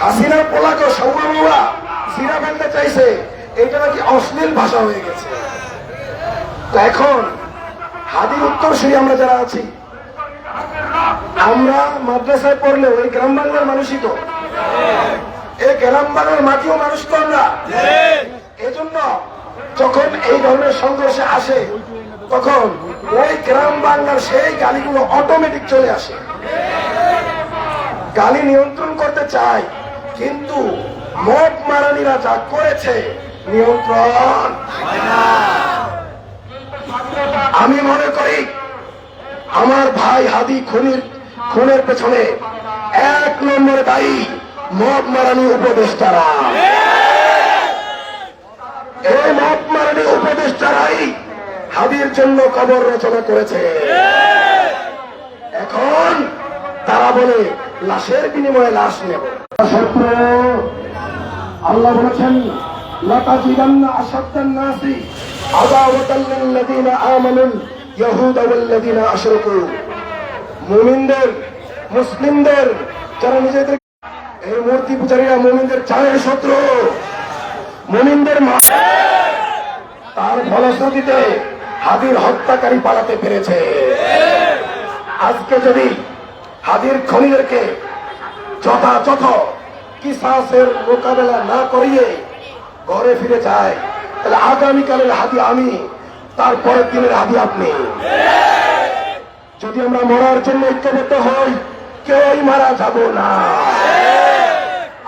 হাসিনার পোলাকে সৌরভা সিরা ফেলতে চাইছে, এটা নাকি অশ্লীল ভাষা হয়ে গেছে। তো এখন হাদির উত্তরসূরি আমরা যারা আছি, আমরা মাদ্রাসায় পড়লেও এই গ্রাম বাংলার মানুষই তো, এই গ্রাম বাংলার মাটিও মানুষ তো আমরা। এজন্য যখন এই ধরনের সংঘর্ষে আসে, তখন ওই গ্রাম বাংলার সেই গালিগুলো অটোমেটিক চলে আসে। গালি নিয়ন্ত্রণ করতে চায়, কিন্তু মদ মারানিরা যা করেছে নিয়ন্ত্রণ। আমি মনে করি আমার ভাই হাদি খুনের পেছনে 1 নম্বরে দায়ী মদ মারানি উপদেষ্টারা। এই মদ মারানি উপদেষ্টারাই হাদির জন্য কবর রচনা করেছে। এখন তারা বলে লাশের বিনিময়ে লাশ নেব। আল্লাহ বলেছেন লাতাজিদান্না আশাদ্দান নাসি আদাওয়াতাল লিল্লাযিনা আমানুল ইয়াহুদা ওয়াল্লাযিনা আশরাকু। মুমিনদের, মুসলিমদের যারা নিজেদের, এই মূর্তি পূজারীরা মুমিনদের চায়ের শত্রু, মুমিনদের মা। তার ফলশ্রুতিতে হাদির হত্যাকারী পালাতে পেরেছে। আজকে যদি হাদির খনিদেরকে যথাযথ কিসাসের মোকাবেলা না করিয়ে ঘরে ফিরে যায়, তাহলে আগামীকালের হাদি আমি, তারপরের দিনের হাদি আপনি। যদি আমরা মরার জন্য ঐক্যবদ্ধ হই, কেউই মারা যাব না।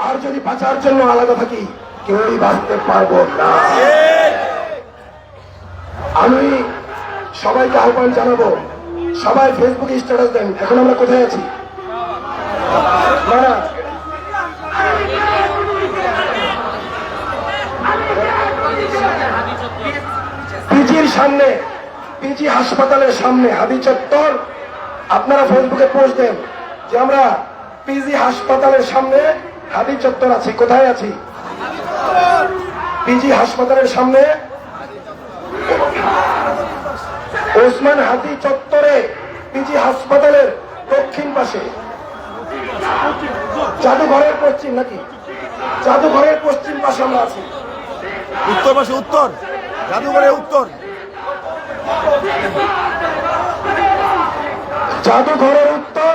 আর যদি বাঁচার জন্য আলাদা থাকি, কেউই বাঁচতে পারবো না। আমি সবাইকে আহ্বান জানাবো, সবাই ফেসবুকে স্ট্যাটাস দেন এখন আমরা কোথায় আছি। না পিজির সামনে, পিজি হাসপাতালের সামনে হাদি চত্বর, আপনারা ফেসবুকে পোস্ট দেন যে আমরা পিজি হাসপাতালের সামনে হাদি চত্বর আছি। কোথায় আছি? পিজি হাসপাতালের সামনে ওসমান হাদি চত্বরে, পিজি হাসপাতালের দক্ষিণ পাশে, জাদুঘরের পশ্চিম, নাকি জাদুঘরের পশ্চিম পাশে আমরা আছি। উত্তর পাশে, উত্তর জাদুঘরের উত্তর, জাদুঘরের উত্তর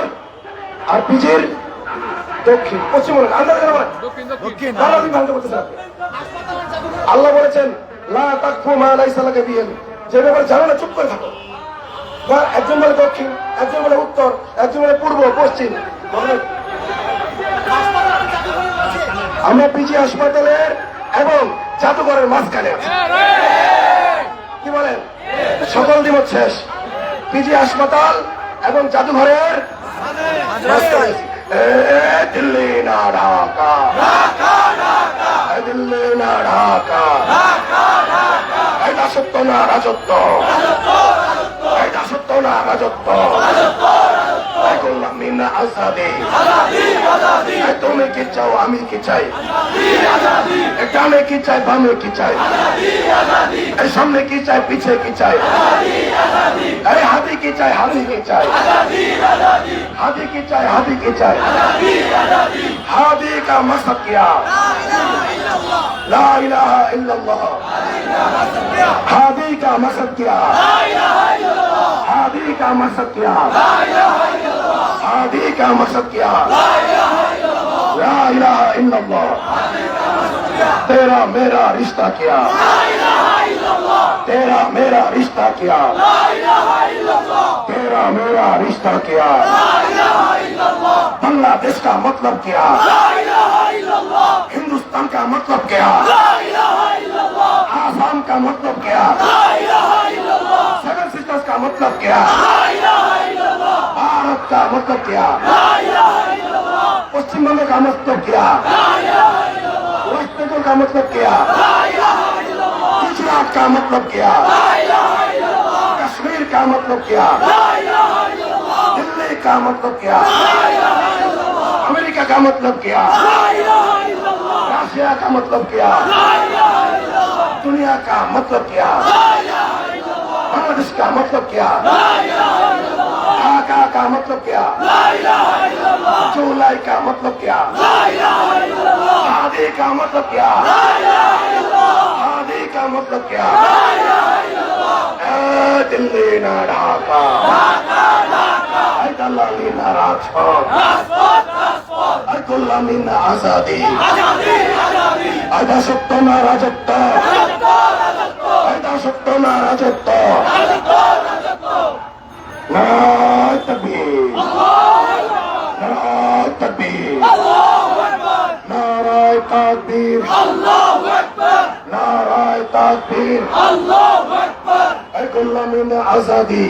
আর পিজির দক্ষিণ পশ্চিম। দক্ষিণ আল্লাহ বলেছেন লা তাকফু মা লাইসা লাকা বিহি, যে ব্যাপারে জানো না চুপ করে থাকো। একজন বলে দক্ষিণ, একজন বলে উত্তর, একজন বলে পূর্ব, পশ্চিম। আমরা পিজি হাসপাতালের এবং জাদুঘরের মাঝখানে আছি। কি বলেন? সকল দ্বিমত শেষ। পিজি হাসপাতাল এবং জাদুঘরের মাঝখানে। দিল্লি না ঢাকা, দিল্লি না ঢাকা, এটা সত্য না রাজত্ব, এটা সত্য না রাজত্ব। তুমি কি চাও, আমি কি চাই, ডানে কি চাই, বামে কি চাই, সামনে কি চাই, পিছে কি চাই, হাদি কি চাই, হাদি কি চাই, হাদি কি চাই, হাদি কি চাই। हादी का मकसद क्या? ला इलाहा इल्लल्लाह। हादी का मकसद क्या? हादी का मकसद क्या? हादी का मकसद क्या? ला इलाहा इल्लल्लाह। तेरा मेरा रिश्ता क्या? तेरा मेरा रिश्ता क्या? तेरा मेरा रिश्ता क्या? बांग्लादेश का मतलब क्या? हिंदुस्तान का मतलब क्या? आसाम का मतलब क्या? सेवन सिस्टर्स का मतलब क्या? भारत का मतलब क्या? पश्चिम बंगाल का मतलब क्या? वेस्ट बंगाल का मतलब क्या? गुजरात का मतलब क्या? कश्मीर का मतलब क्या? दिल्ली का मतलब क्या? अमेरिका का मतलब क्या? रशिया का मतलब क्या? दुनिया का मतलब क्या? बांग्लादेश का मतलब क्या? ढाका का मतलब क्या? जुलाई का मतलब क्या? हादी का मतलब क्या? हादी का मतलब क्या? दिल्ली ना ढाका, दलाली ना राजपथ, गुलामी ना आजादी, दासत्व ना राजत्व, दासत्व ना राजत्व। नाराय तकबीर, नाराय तकबीर, नाराय तकबीर, नाराय तकबीर। गुलामी ना आजादी,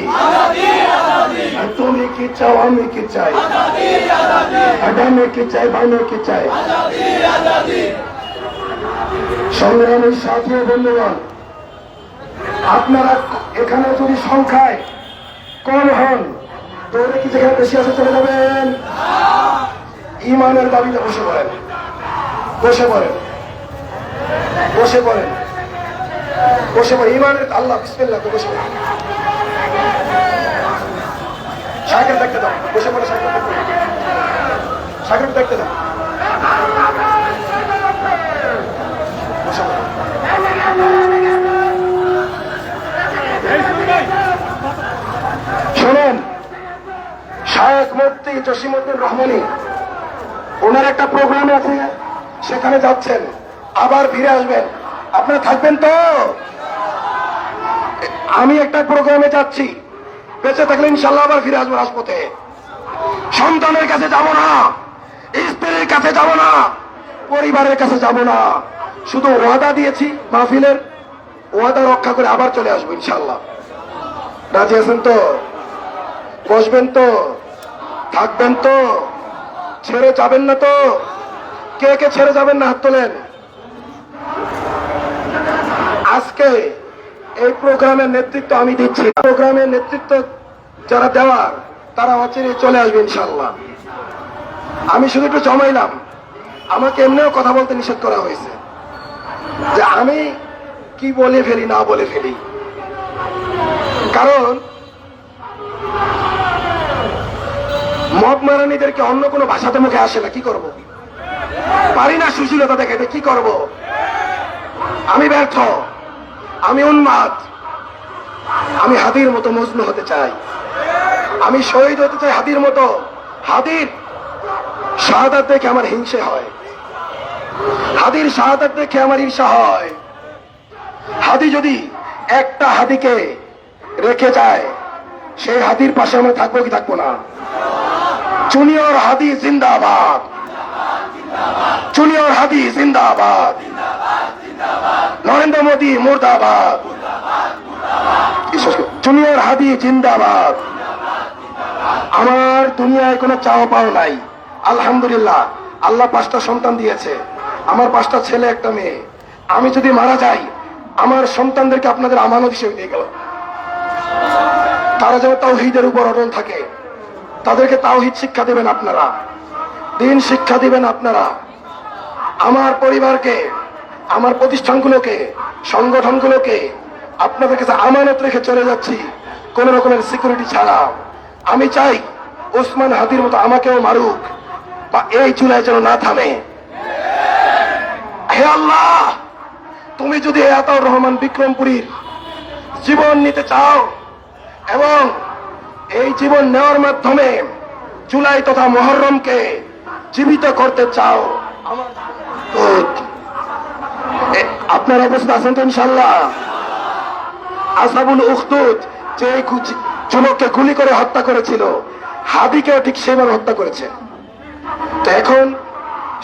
তুমি কি চাও আমি কি চাই, আগামী কি চাই বামে কি চাই। সংগ্রামী সাথী ও বন্ধুগণ, আপনারা এখানে যদি সংখ্যায় কম হন তাহলে কি যেখানে বেশি আছে চলে যাবেন? ইমানের দাবিতে বসে পড়েন, বসে পড়েন, বসে পড়েন, বসে পড়েন। ইমানের আল্লাহ বিসমিল্লাহ করে বসে পড়েন। সাইকেল দেখতে দাও, বসে পড়ে সাইকেল দেখতে দাও, সাইকেল দেখতে দাও, বসে পড়ে। শোনেন, শায়েখ মুফতি জসিমউদ্দিন রহমানী ওনার একটা প্রোগ্রাম আছে, সেখানে যাচ্ছেন, আবার ফিরে আসবেন। আপনারা থাকবেন তো? আমি একটা প্রোগ্রামে যাচ্ছি, বেঁচে থাকলে ইনশাল্লাহ আবার ফিরে আসবো রাজপথে। সন্তানের কাছে যাব না, স্ত্রীর কাছে যাব না, পরিবারের কাছে যাব না, শুধু ওয়াদা দিয়েছি মাহফিলের, ওয়াদা রক্ষা করে আবার চলে আসবো ইনশাল্লাহ। রাজি আছেন তো? বসবেন তো? থাকবেন তো? ছেড়ে যাবেন না তো? কে কে ছেড়ে যাবেন না হাত তোলেন। আজকে এই প্রোগ্রামের নেতৃত্ব আমি দিচ্ছি, প্রোগ্রামের নেতৃত্ব যারা দেওয়ার তারা অচিরে চলে আসবে ইনশাল্লাহ। আমি শুধু একটু জমাইলাম, আমাকে এমনিও কথা বলতে নিষেধ করা হয়েছে যে আমি কি বলে ফেলি না বলে ফেলি, কারণ মদ মারানিদেরকে অন্য কোনো ভাষাতে মুখে আসে না, কি করব? পারি না সুশীলতা দেখাতে, কি করব? আমি ব্যর্থ, আমি উন্মাদ, আমি হাদির মতো মজনু হতে চাই, আমি শহীদ হতে চাই হাদির মতো। হাদির শাহাদাত দেখে আমার হিংসে হয়, হাদির শাহাদাত দেখে আমার ঈর্ষা হয়। হাদি যদি একটা হাদিকে রেখে যায়, সেই হাদির পাশে আমরা থাকবো কি থাকবো না? জুনিয়র হাদি জিন্দাবাদ, জুনিয়র হাদি জিন্দাবাদ, নরেন্দ্র মোদী মুর্দাবাদ, জুনিয়র হাদি জিন্দাবাদ। আমার দুনিয়ায় কোনো চাওয়া পাওয়া নাই, আলহামদুলিল্লাহ। আল্লাহ 5টা সন্তান দিয়েছে, আমার 5টা ছেলে একটা মেয়ে। আমি যদি মারা যাই, আমার সন্তানদেরকে আপনাদের আমানত হিসেবে দিয়ে গেল, তারা যেন তাওহীদের উপর অটল থাকে। তাদেরকে তাওহীদ শিক্ষা দিবেন আপনারা, দ্বীন শিক্ষা দিবেন আপনারা। আমার পরিবারকে, আমার প্রতিষ্ঠানগুলোকে, সংগঠনগুলোকে আপনাদের কাছে আমানত রেখে চলে যাচ্ছি, কোন রকমের সিকিউরিটি ছাড়া। আমি চাই ওসমান হাদির মতো আমাকেও মারুক, বা এই চুলায় যেন না থামে। হে আল্লাহ, তুমি যদি আতাউর রহমান বিক্রমপুরীর জীবন নিতে চাও এবং এই জীবন নেওয়ার মাধ্যমে জুলাই তথা মুহররমকে জীবিত করতে চাও, আপনারা উপস্থিত আছেন তো ইনশাল্লাহ? আসহাবুল উখদুদ যে যুবককে গুলি করে হত্যা করেছিল, হাদিকেও ঠিক সেভাবে হত্যা করেছে। তো এখন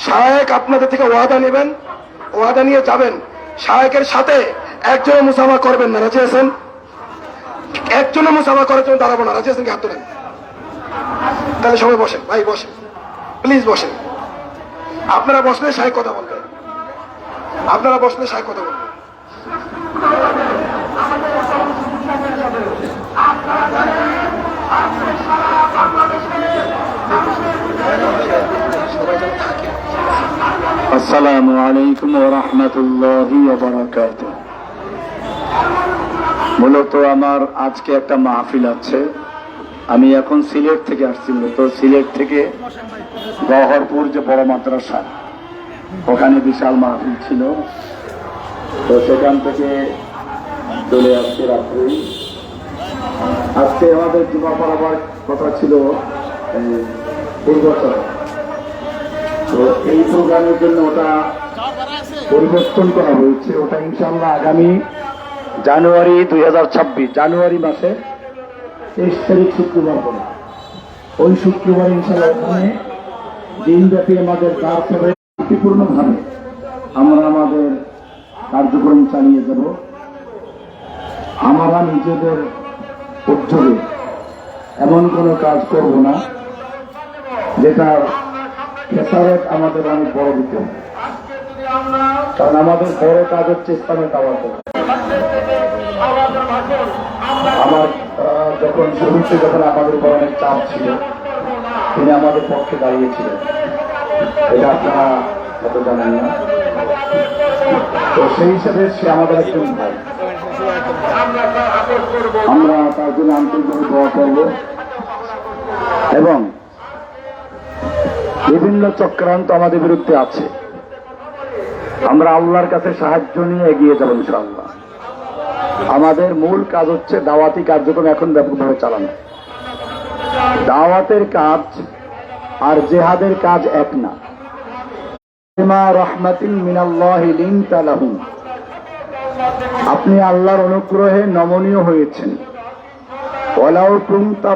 শায়েক আপনাদের থেকে ওয়াদা নেবেন, ওয়াদা নিয়ে যাবেন, শায়েকের সাথে একজনও মুসাফা করবেন না। রাজি আছেন? একজনও মুসাফা করার জন্য দাঁড়াবো না। রাজি আছেন কি? হাত তোলেন। তাহলে সবাই বসেন, ভাই বসেন, প্লিজ বসেন। আপনারা বসলে শায়েক কথা বলবেন, আপনারা বসলে শায়েক কথা বলবেন। আসসালামু আলাইকুম ওয়া রাহমাতুল্লাহি ওয়া বারাকাতুহু। মূলত আমার আজকে একটা মাহফিল আছে। আমি এখন সিলেট থেকে আসছি, মূলত সিলেট থেকে গহরপুর যে বড় মাদ্রাসা, ওখানে বিশাল মাহফিল ছিল, তো সেখান থেকে চলে আসছে রাত্রি। আজকে আমাদের জুমা পড়াবার কথা ছিল পূর্বচরে, তো এই প্রোগ্রামের জন্য ওটা পরিবর্তন করা হয়েছে। ওটা ইনশাআল্লাহ আগামী জানুয়ারি 2026 জানুয়ারি মাসে 23 তারিখ শুক্রবার করে, ওই শুক্রবার ইনশাআল্লাহ ওখানে দিনব্যাপী আমাদের কাজ হবে। শান্তিপূর্ণভাবে আমরা আমাদের কার্যক্রম চালিয়ে যাব। আমরা নিজেদের উদ্যোগে এমন কোনো কাজ করব না যেটা খেসারত আমাদের অনেক বড় দিতে হবে, কারণ আমাদের বড় কাজ হচ্ছে ইসলামের দাওয়াত দেওয়া। আমার যখন শুরুতে যখন আমাদের উপর অনেক চাপ ছিল, তিনি আমাদের পক্ষে দাঁড়িয়েছিলেন, এটা আপনারা হয়তো জানেন না। তো সেই হিসাবে সে আমাদের একজন ভাই, আমরা তার জন্য আন্তরিকভাবে দোয়া করব এবং বিভিন্ন চক্রান্ত আমাদের বিরুদ্ধে আছে, আমরা আল্লাহর কাছে সাহায্য নিয়ে এগিয়ে যাব ইনশাআল্লাহ। আমাদের মূল কাজ হচ্ছে দাওয়াতি কার্যক্রম এখন ব্যাপকভাবে চালানো। দাওয়াতের কাজ আর জেহাদের কাজ এক না। রাহমাতিন মিনাল্লাহি লিনতা লাহুম, আপনি আল্লাহর অনুগ্রহে নমনীয় হয়েছেন। ওয়ালাউ কুনতা